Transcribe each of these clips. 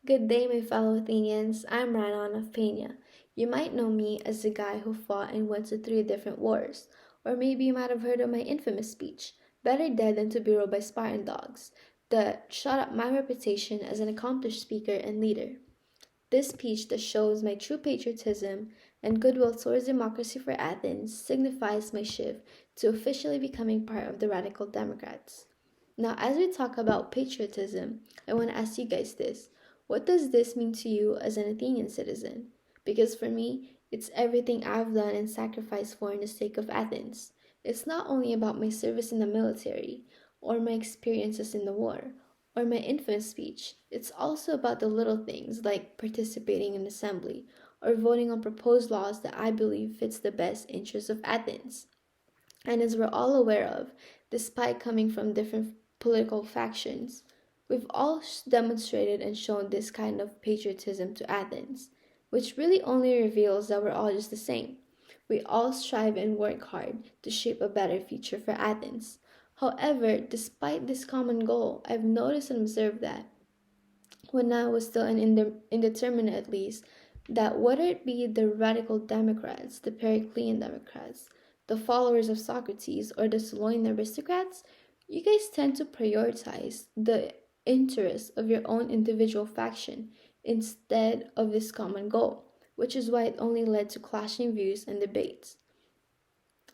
Good day, my fellow Athenians. I'm Ranon of Peña. You might know me as the guy who fought and went to 3 different wars, or maybe you might have heard of my infamous speech, "Better dead than to be ruled by Spartan dogs," that shot up my reputation as an accomplished speaker and leader. This speech that shows my true patriotism and goodwill towards democracy for Athens signifies my shift to officially becoming part of the Radical Democrats. Now, as we talk about patriotism, I want to ask you guys this. What does this mean to you as an Athenian citizen? Because for me, it's everything I've done and sacrificed for in the sake of Athens. It's not only about my service in the military, or my experiences in the war, or my infamous speech. It's also about the little things like participating in assembly or voting on proposed laws that I believe fits the best interests of Athens. And as we're all aware of, despite coming from different political factions, we've all demonstrated and shown this kind of patriotism to Athens, which really only reveals that we're all just the same. We all strive and work hard to shape a better future for Athens. However, despite this common goal, I've noticed and observed that when I was still an indeterminate at least, that whether it be the radical Democrats, the Periclean Democrats, the followers of Socrates, or the Solonian aristocrats, you guys tend to prioritize the interests of your own individual faction instead of this common goal, which is why it only led to clashing views and debates.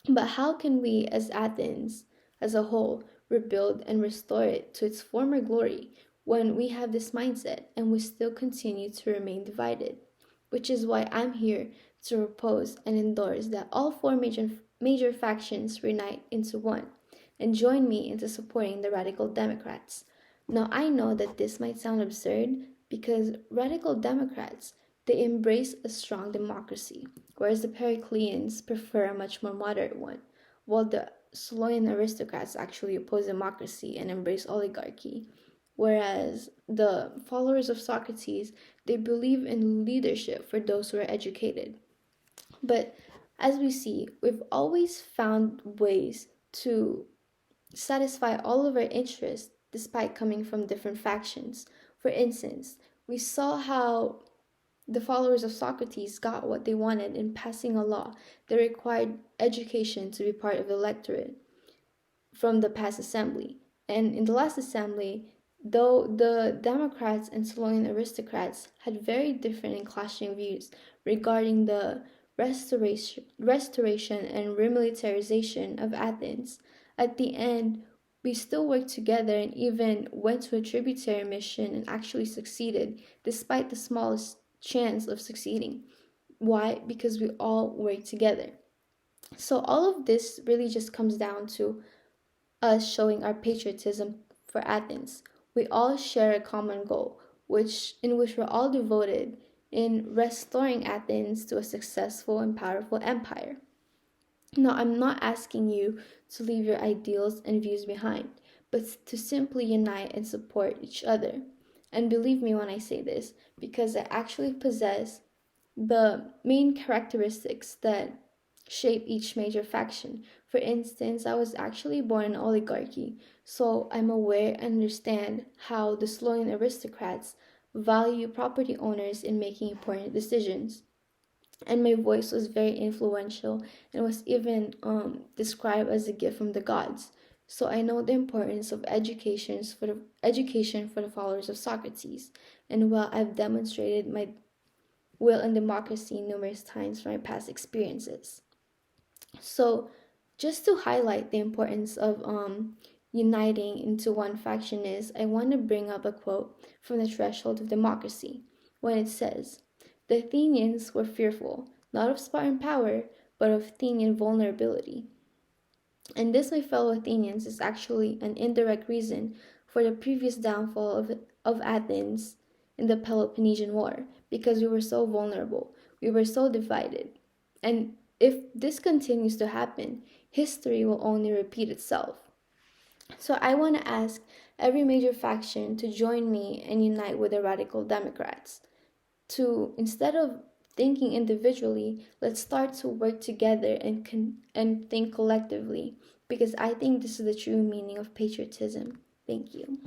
But how can we, as Athens as a whole, rebuild and restore it to its former glory when we have this mindset and we still continue to remain divided? Which is why I'm here to propose and endorse that all four major factions unite into one and join me into supporting the Radical Democrats. Now, I know that this might sound absurd because Radical Democrats, they embrace a strong democracy, whereas the Pericleans prefer a much more moderate one, while the Solonian aristocrats actually oppose democracy and embrace oligarchy, whereas the followers of Socrates, they believe in leadership for those who are educated. But as we see, we've always found ways to satisfy all of our interests despite coming from different factions. For instance, we saw how the followers of Socrates got what they wanted in passing a law that required education to be part of the electorate from the past assembly. And in the last assembly, though the Democrats and Solonian aristocrats had very different and clashing views regarding the restoration and remilitarization of Athens, at the end, we still worked together and even went to a tributary mission and actually succeeded, despite the smallest chance of succeeding. Why? Because we all work together. So all of this really just comes down to us showing our patriotism for Athens. We all share a common goal, in which we're all devoted in restoring Athens to a successful and powerful empire. Now, I'm not asking you to leave your ideals and views behind, but to simply unite and support each other. And believe me when I say this, because I actually possess the main characteristics that shape each major faction. For instance, I was actually born in oligarchy, so I'm aware and understand how the Solonian aristocrats value property owners in making important decisions. And my voice was very influential and was even described as a gift from the gods. So I know the importance of education for the followers of Socrates, and while I've demonstrated my will and democracy numerous times from my past experiences. So just to highlight the importance of uniting into one faction is, I want to bring up a quote from the Threshold of Democracy when it says, "The Athenians were fearful, not of Spartan power, but of Athenian vulnerability." And this, my fellow Athenians, is actually an indirect reason for the previous downfall of Athens in the Peloponnesian War, because we were so vulnerable, we were so divided. And if this continues to happen, history will only repeat itself. So I want to ask every major faction to join me and unite with the Radical Democrats. To, instead of thinking individually, let's start to work together and think collectively, because I think this is the true meaning of patriotism. Thank you.